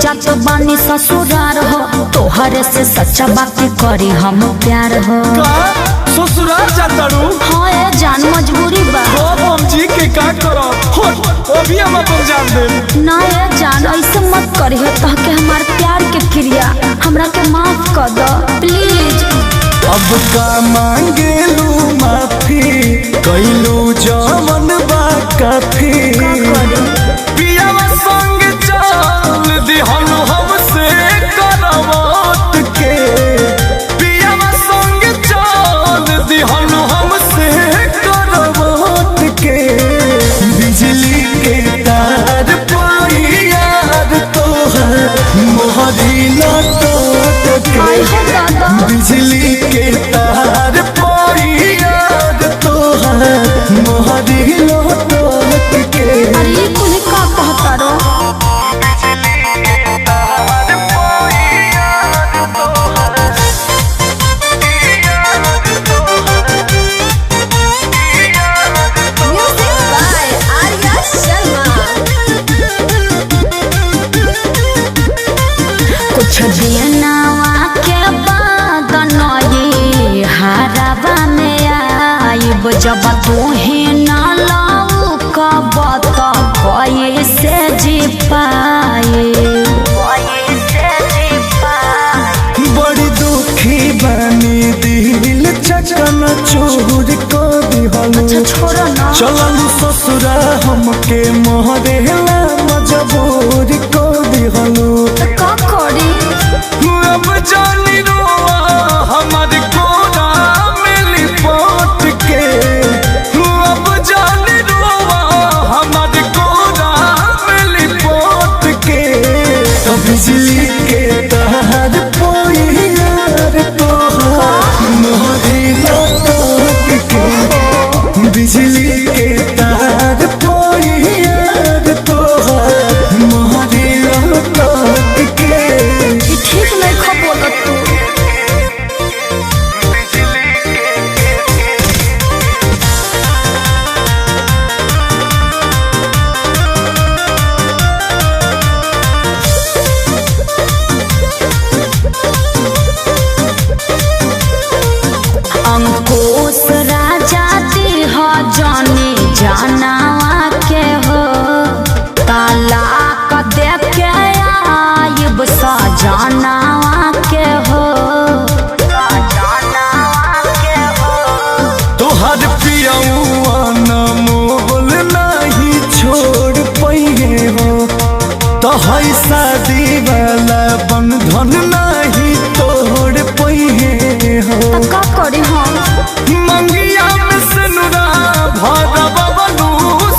जात बानी ससुरार हो, तोहरे से सच्चा बात करी हम प्यार हो। ससुराल जातारू? हाँ ए जान मजबूरी बा। हम जी के का करो अभी हम अपन जान दे। ना ए जान ऐसे मत करी हो, तह के हमार प्यार के क्रिया हमरा के माफ कर दो प्लीज। अब का मांगेलू माफी, कैलू जमन बा काफी। पियावा संग चल दिहन हमसे करवत के, पियावा संग चल दिहन हमसे करवत के। बिजली के तार पाई यार तोहर मोहरी लटक के। बिजली के तार पाई यार तोहर मोहरी लटक के। अरे कुल का कहता रो? कुछ दिनवा के बाद नई हराबा में आइब, जब तोहे ना लाऊ कब तो कैसे जी पाए। बड़ी दुखी बनी दिल चकन चूर को दिहलू। अच्छा छोड़ो ना। चलू ससुरा हमके मोहरेला मजबूर को दिहलू। का करी अब जानी रोआ हमार कोरा में लिपट के। अब जानी रोआ हमार कोरा में लिपट के। तो बिजली के तार पोई यार तोहर मोहरी लटक के। बिजली के तार पोई यार तोहर मोहरी लटक के। ठीक नहीं खबर तू। अंकुश राजा दी हो जाने जानावा के हो, तालाक दे के आइब सजनावा के हो। तोहर पियौआ न मोल नहीं छोड़ पइहे हो, तोहर शादी वाला बंधन नहीं तोड़ पइहे हो। का करी हम मंगिया में सिनुरा भरब बनू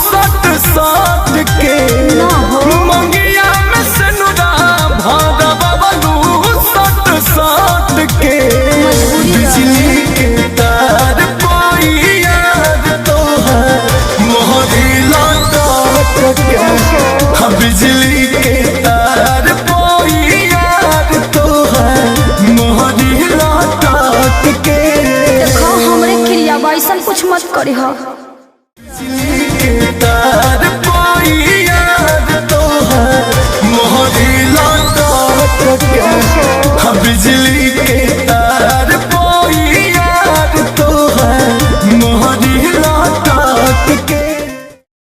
सट सट के। ना हो। मंगिया में सिनुरा भरब बनू सट सट के। बिजली के तार पाई यार तोहर मोहरी लटक के। बिजली के तार पाई यार तोहर मोहरी लटक के। देखो हमरे क्रिया ऐसा कुछ मत करी हो।